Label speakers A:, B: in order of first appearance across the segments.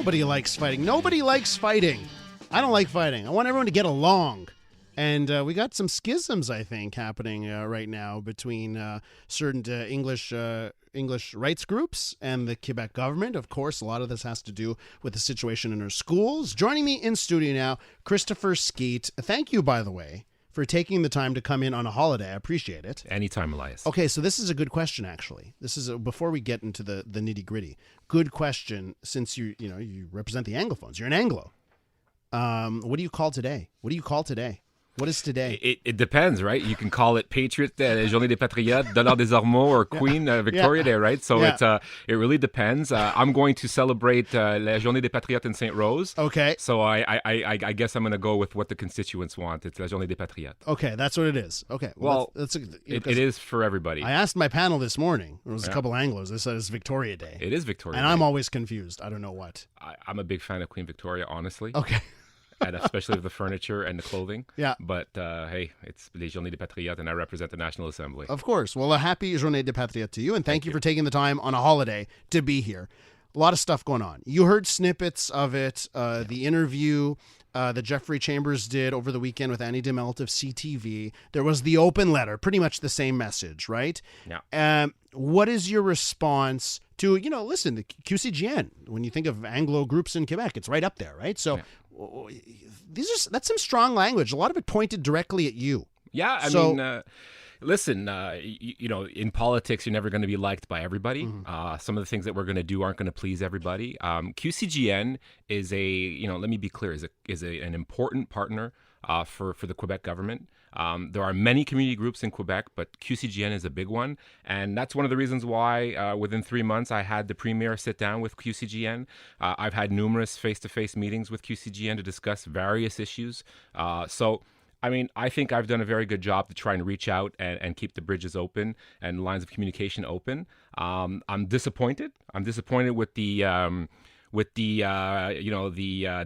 A: Nobody likes fighting. Nobody likes fighting. I don't like fighting. I want everyone to get along. And we got some schisms, I think, happening right now between certain English rights groups and the Quebec government. Of course, a lot of this has to do with the situation in our schools. Joining me in studio now, Christopher Skeete. Thank you, by the way, for taking the time to come in on a holiday. I appreciate it.
B: Anytime, Elias.
A: Okay, so this is a good question, actually. This is before we get into the nitty-gritty. Good question, since you represent the Anglophones. You're an Anglo. What do you call today? What is today?
B: It depends, right? You can call it Patriot Day, Journée des Patriotes, Dollar des Ormeaux, or Queen Victoria Day, right? So it really depends. I'm going to celebrate La Journée des Patriotes in St. Rose.
A: Okay.
B: So I guess I'm going to go with what the constituents want. It's La Journée des Patriotes.
A: Okay, that's what it is. Okay.
B: Well, it is for everybody.
A: I asked my panel this morning. There was a couple Anglos. They said it's Victoria Day.
B: It is Victoria Day.
A: And I'm always confused. I don't know what.
B: I'm a big fan of Queen Victoria, honestly.
A: Okay.
B: And especially of the furniture and the clothing.
A: Yeah.
B: But hey, it's Les Journées des Patriotes, and I represent the National Assembly.
A: Of course. Well, a happy Journée des Patriotes to you, and thank you for taking the time on a holiday to be here. A lot of stuff going on. You heard snippets of it, the interview that Jeffrey Chambers did over the weekend with Annie DeMelt of CTV. There was the open letter, pretty much the same message, right?
B: Yeah.
A: What is your response to, listen, the QCGN, when you think of Anglo groups in Quebec, it's right up there, right? So that's some strong language. A lot of it pointed directly at you.
B: Yeah, I mean, listen, in politics, you're never going to be liked by everybody. Mm-hmm. Some of the things that we're going to do aren't going to please everybody. QCGN is let me be clear, is an important partner for the Quebec government. There are many community groups in Quebec, but QCGN is a big one. And that's one of the reasons why within 3 months I had the Premier sit down with QCGN. I've had numerous face-to-face meetings with QCGN to discuss various issues. So, I mean, I think I've done a very good job to try and reach out and keep the bridges open and lines of communication open. I'm disappointed. I'm disappointed with the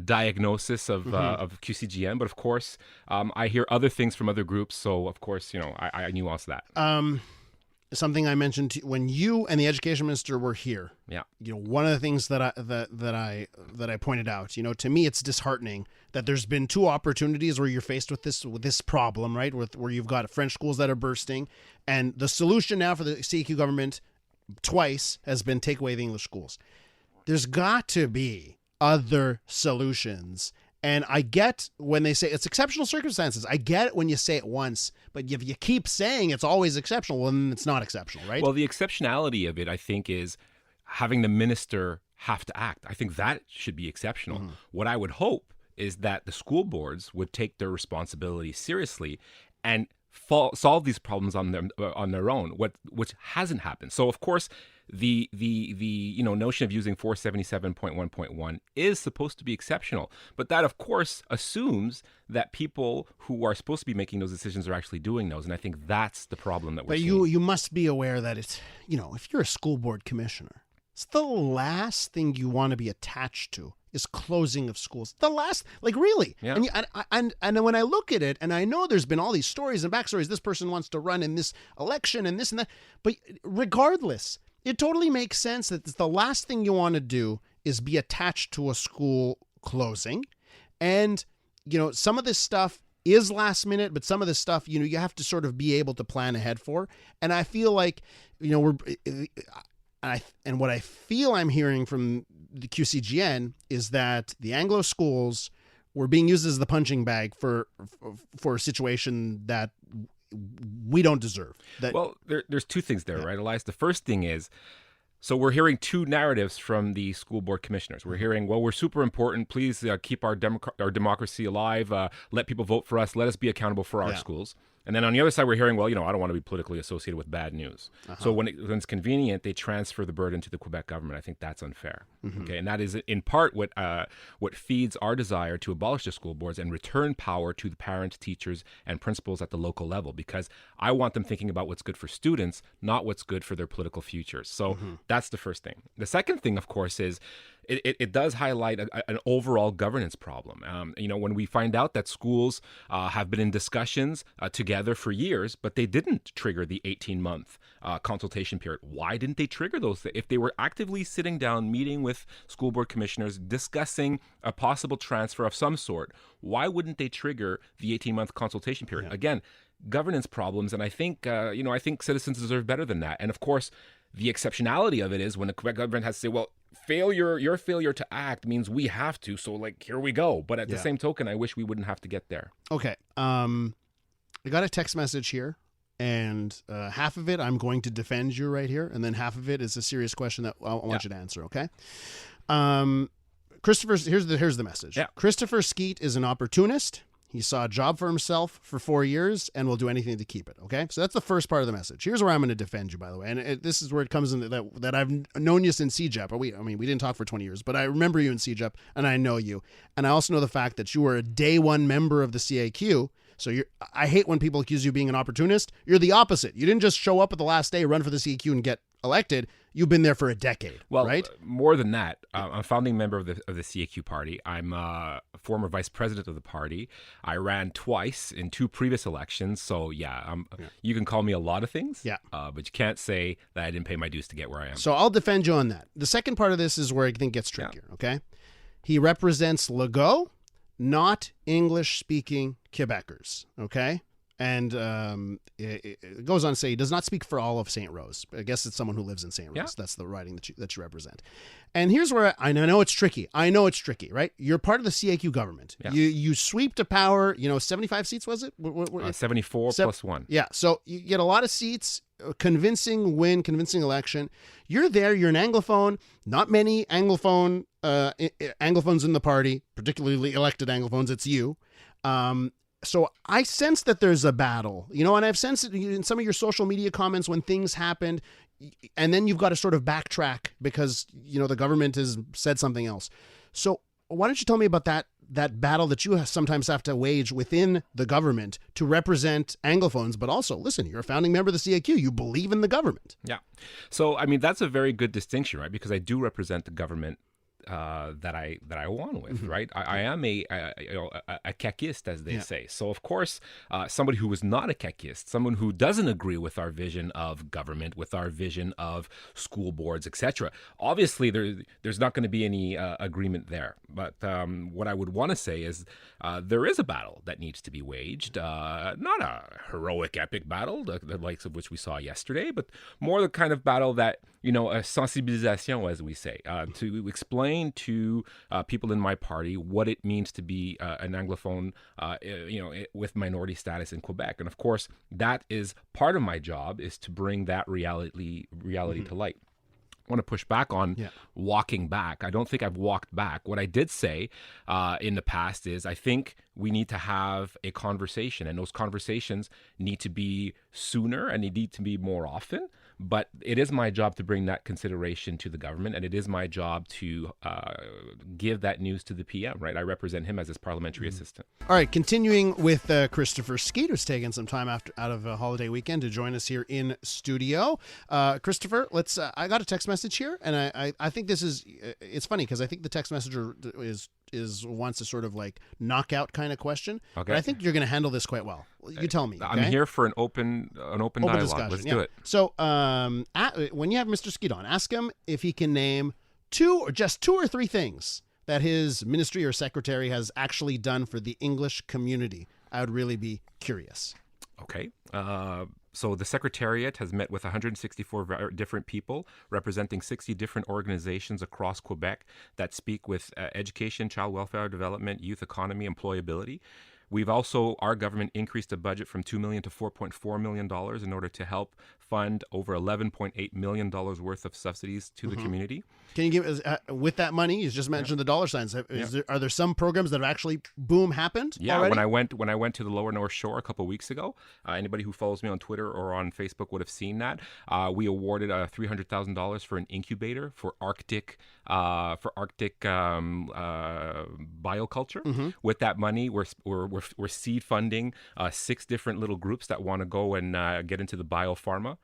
B: diagnosis of QCGN, but of course, I hear other things from other groups. So of course, I nuance that.
A: Something I mentioned when you and the education minister were here.
B: Yeah.
A: One of the things that I pointed out. To me, it's disheartening that there's been two opportunities where you're faced with this problem, right? Where you've got French schools that are bursting, and the solution now for the CAQ government twice has been take away the English schools. There's got to be other solutions. And I get when they say it's exceptional circumstances. I get it when you say it once, but if you keep saying it's always exceptional, well, then it's not exceptional, right?
B: Well, the exceptionality of it, I think, is having the minister have to act. I think that should be exceptional. Mm-hmm. What I would hope is that the school boards would take their responsibility seriously and solve these problems on their own, which hasn't happened. So, of course, the notion of using 477.1.1 is supposed to be exceptional, but that of course assumes that people who are supposed to be making those decisions are actually doing those, and I think that's the problem that we're seeing.
A: But you must be aware that it's if you're a school board commissioner, it's the last thing you want to be attached to is closing of schools. The last, really.
B: Yeah.
A: And when I look at it, and I know there's been all these stories and backstories, this person wants to run in this election and this and that, but regardless, it totally makes sense that the last thing you want to do is be attached to a school closing. And, some of this stuff is last minute, but some of this stuff, you have to sort of be able to plan ahead for. And I feel like, and what I feel I'm hearing from the QCGN is that the Anglo schools were being used as the punching bag for a situation that we don't deserve.
B: Well, there's two things there, right, Elias? The first thing is, so we're hearing two narratives from the school board commissioners. We're hearing, well, we're super important. Please keep our democracy alive. Let people vote for us. Let us be accountable for our schools. And then on the other side, we're hearing, well, I don't want to be politically associated with bad news. Uh-huh. So when it's convenient, they transfer the burden to the Quebec government. I think that's unfair. Mm-hmm. Okay, and that is in part what feeds our desire to abolish the school boards and return power to the parents, teachers, and principals at the local level, because I want them thinking about what's good for students, not what's good for their political futures. So that's the first thing. The second thing, of course, is it does highlight an overall governance problem. When we find out that schools have been in discussions together for years, but they didn't trigger the 18-month consultation period. Why didn't they trigger those? If they were actively sitting down, meeting with school board commissioners, discussing a possible transfer of some sort, why wouldn't they trigger the 18-month consultation period?
A: Yeah.
B: Again, governance problems, and I think I think citizens deserve better than that. And of course, the exceptionality of it is when the Quebec government has to say, well, your failure to act means we have to, so like here we go. But at the same token, I wish we wouldn't have to get there.
A: Okay. I got a text message here, and half of it I'm going to defend you right here, and then half of it is a serious question that I want you to answer. Okay. Christopher's here's the message.
B: Yeah.
A: Christopher Skeete is an opportunist. He saw a job for himself for 4 years and will do anything to keep it. Okay, so that's the first part of the message. Here's where I'm going to defend you, by the way, and this is where it comes in that I've known you since CJAD. We didn't talk for 20 years, but I remember you in CJAD, and I know you, and I also know the fact that you were a day one member of the CAQ. So I hate when people accuse you of being an opportunist. You're the opposite. You didn't just show up at the last day, run for the CAQ, and get elected. You've been there for a decade.
B: Well,
A: right?
B: More than that, I'm a founding member of the CAQ party. I'm a former vice president of the party. I ran twice in 2 previous elections. So you can call me a lot of things.
A: Yeah.
B: But you can't say that I didn't pay my dues to get where I am.
A: So I'll defend you on that. The second part of this is where I think it gets trickier. Yeah. Okay. He represents Legault, not English-speaking Quebecers. Okay. And it goes on to say he does not speak for all of St. Rose. I guess it's someone who lives in St. Rose. Yeah. That's the riding that you represent. And here's where I know it's tricky. Right? You're part of the CAQ government. Yeah. You sweep to power. 75 seats, was it?
B: 74 plus 1.
A: Yeah. So you get a lot of seats. Convincing election. You're there. You're an Anglophone. Not many Anglophones in the party, particularly elected Anglophones. It's you. So I sense that there's a battle, and I've sensed it in some of your social media comments when things happened, and then you've got to sort of backtrack because, the government has said something else. So why don't you tell me about that battle that you sometimes have to wage within the government to represent Anglophones, but also, listen, you're a founding member of the CAQ. You believe in the government.
B: Yeah. So, that's a very good distinction, right? Because I do represent the government that I won with, right? I am a CAQist, as they say. So of course, somebody who is not a CAQist, someone who doesn't agree with our vision of government, with our vision of school boards, etc. Obviously, there's not going to be any agreement there. But what I would want to say is there is a battle that needs to be waged. Not a heroic, epic battle, the likes of which we saw yesterday, but more the kind of battle that, a sensibilisation, as we say, to explain to people in my party what it means to be an Anglophone, with minority status in Quebec. And of course, that is part of my job, is to bring that reality to light. I want to push back on walking back. I don't think I've walked back. What I did say in the past is I think we need to have a conversation, and those conversations need to be sooner and they need to be more often. But it is my job to bring that consideration to the government, and it is my job to give that news to the PM, right? I represent him as his parliamentary assistant.
A: All right, continuing with Christopher Skeete, who's taking some time out of a holiday weekend to join us here in studio. Christopher, I got a text message here, and I think this is, it's funny because I think the text messenger wants a sort of like knockout kind of question. Okay. But I think you're going to handle this quite well. You tell me. Okay?
B: I'm here for an open dialogue.
A: Discussion.
B: Let's do it.
A: So when you have Mr. Skeete on, ask him if he can name 2 or 3 things that his ministry or secretary has actually done for the English community. I would really be curious.
B: Okay. So the Secretariat has met with 164 different people representing 60 different organizations across Quebec that speak with education, child welfare development, youth economy, employability. We've also, our government increased the budget from $2 million to $4.4 million in order to help fund over $11.8 million worth of subsidies to the community.
A: Can you give us, with that money, you just mentioned the dollar signs, are there some programs that have actually, happened already?
B: When I went to the Lower North Shore a couple of weeks ago, anybody who follows me on Twitter or on Facebook would have seen that. We awarded $300,000 for an incubator for Arctic bioculture. With that money, we're seed funding 6 different little groups that want to go and get into the biopharma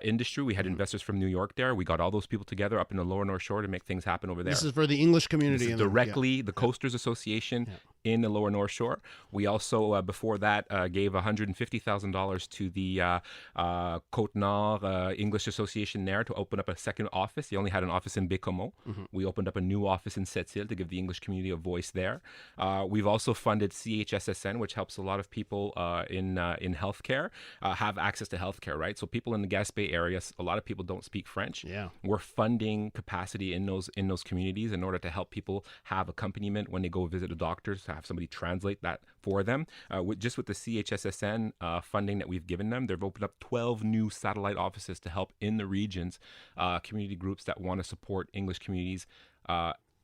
B: industry. We had investors from New York there. We got all those people together up in the lower North Shore to make things happen over there.
A: This is for the English community.
B: This is directly the Coasters Association in the lower North Shore. We also, before that, gave $150,000 to the Côte Nord English Association there to open up a second office. They only had an office in Bécomo. We opened up a new office in Sept-Îles to give the English community a voice there. We've also funded CHSSN, which helps a lot of people in healthcare have access to healthcare, right? So people in the Gaspé area, a lot of people don't speak French.
A: Yeah.
B: We're funding capacity in those communities in order to help people have accompaniment when they go visit a doctor, to have somebody translate that for them. Just with the CHSSN funding that we've given them, they've opened up 12 new satellite offices to help in the regions, community groups that want to support English communities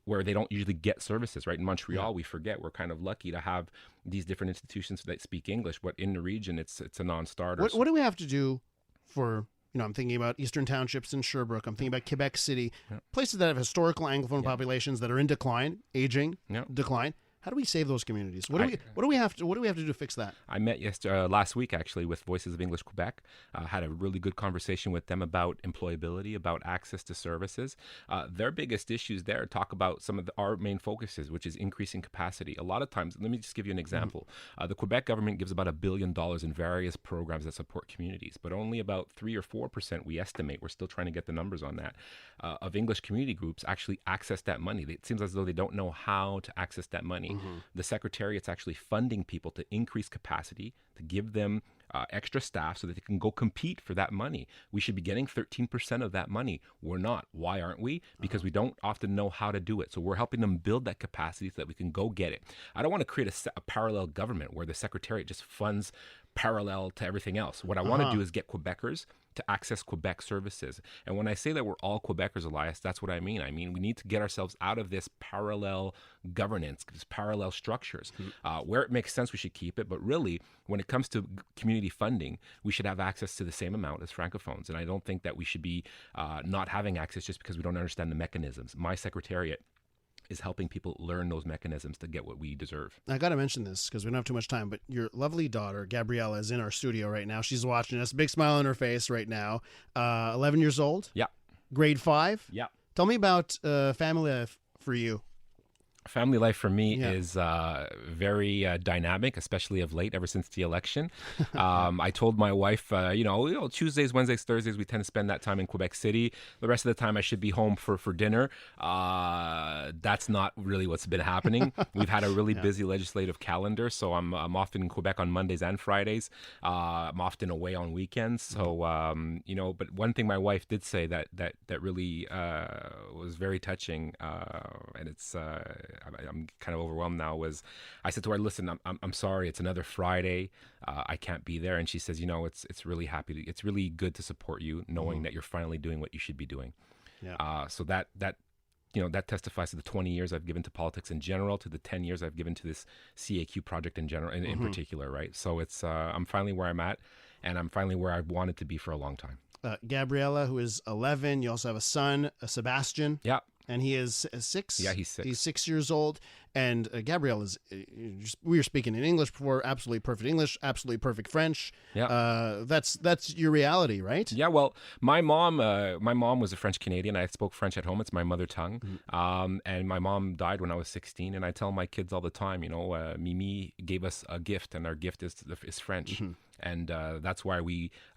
B: where they don't usually get services, right? In Montreal, we forget we're kind of lucky to have these different institutions that speak English, but in the region, it's a non-starter.
A: What do we have to do for, I'm thinking about Eastern Townships in Sherbrooke. I'm thinking about Quebec City, places that have historical Anglophone populations that are in decline, aging, decline. How do we save those communities? What do we have to do to fix that?
B: I met last week actually with Voices of English Quebec. Had a really good conversation with them about employability, about access to services. Their biggest issues there talk about some of our main focuses, which is increasing capacity. A lot of times, let me just give you an example. The Quebec government gives about $1 billion in various programs that support communities, but only about 3 or 4%, we estimate, we're still trying to get the numbers on that, of English community groups actually access that money. It seems as though they don't know how to access that money. The Secretariat's actually funding people to increase capacity, to give them extra staff so that they can go compete for that money. We should be getting 13% of that money. We're not. Why aren't we? Because we don't often know how to do it. So we're helping them build that capacity so that we can go get it. I don't want to create a parallel government where the Secretariat just funds parallel to everything else. What I want to do is get Quebecers to access Quebec services. And when I say that we're all Quebecers, Elias, that's what I mean. I mean, we need to get ourselves out of this parallel governance, these parallel structures. Where it makes sense, we should keep it. But really, when it comes to community funding, we should have access to the same amount as Francophones. And I don't think that we should be not having access just because we don't understand the mechanisms. My Secretariat is helping people learn those mechanisms to get what we deserve.
A: I got to mention this because we don't have too much time, but your lovely daughter, Gabriella, is in our studio right now. She's watching us. Big smile on her face right now. 11 years old?
B: Yeah.
A: Grade 5?
B: Yeah.
A: Tell me about family life for you.
B: Family life for me is very dynamic, especially of late, ever since the election. I told my wife, Tuesdays, Wednesdays, Thursdays, we tend to spend that time in Quebec City. The rest of the time I should be home for dinner. That's not really what's been happening. We've had a really busy legislative calendar, so I'm often in Quebec on Mondays and Fridays. I'm often away on weekends. So, but one thing my wife did say that really was very touching, and it's... I'm kind of overwhelmed now. Was I said to her, "Listen, I'm sorry. It's another Friday. I can't be there." And she says, "It's really it's really good to support you, knowing that you're finally doing what you should be doing." Yeah. So that testifies to the 20 years I've given to politics in general, to the 10 years I've given to this CAQ project in general, in particular. Right. So it's I'm finally where I'm at, and I'm finally where I've wanted to be for a long time. Gabriella,
A: who is 11. You also have a son, Sebastian.
B: Yeah.
A: And he is 6?
B: Yeah, he's 6.
A: He's 6 years old. And Gabrielle is, we were speaking in English before, absolutely perfect English, absolutely perfect French.
B: Yeah.
A: That's your reality, right?
B: Yeah, well, my mom was a French Canadian. I spoke French at home. It's my mother tongue. And my mom died when I was 16. And I tell my kids all the time, Mimi gave us a gift, and our gift is French. And that's why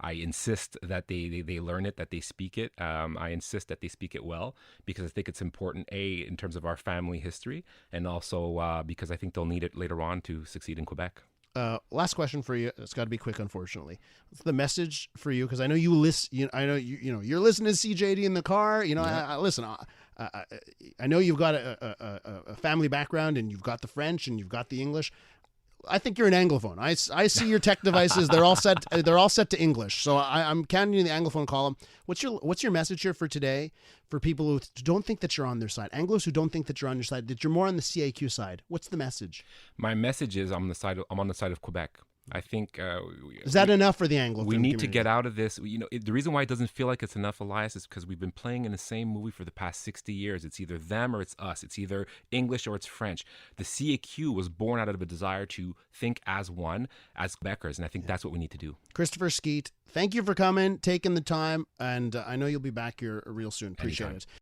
B: I insist that they learn it, that they speak it. I insist that they speak it well, because I think it's important, in terms of our family history, and also because I think they'll need it later on to succeed in Quebec.
A: Last question for you. It's got to be quick, unfortunately. What's the message for you? Because I know you listen. I know you're listening to CJAD in the car. I listen. I know you've got a family background, and you've got the French, and you've got the English. I think you're an Anglophone. I see your tech devices. They're all set. They're all set to English. So I'm counting you in the Anglophone column. What's your message here for today for people who don't think that you're on their side? Anglos who don't think that you're on your side, that you're more on the CAQ side. What's the message?
B: My message is I'm on the side of Quebec. I think
A: Is that enough for the Anglophone
B: we need
A: community?
B: to get out of this. The reason why it doesn't feel like it's enough, Elias, is because we've been playing in the same movie for the past 60 years. It's either them or it's us. It's either English or it's French. The CAQ was born out of a desire to think as one, as Quebecers, and I think that's what we need to do.
A: Christopher Skeete, thank you for coming, taking the time, and I know you'll be back here real soon. Appreciate
B: Anytime.
A: it.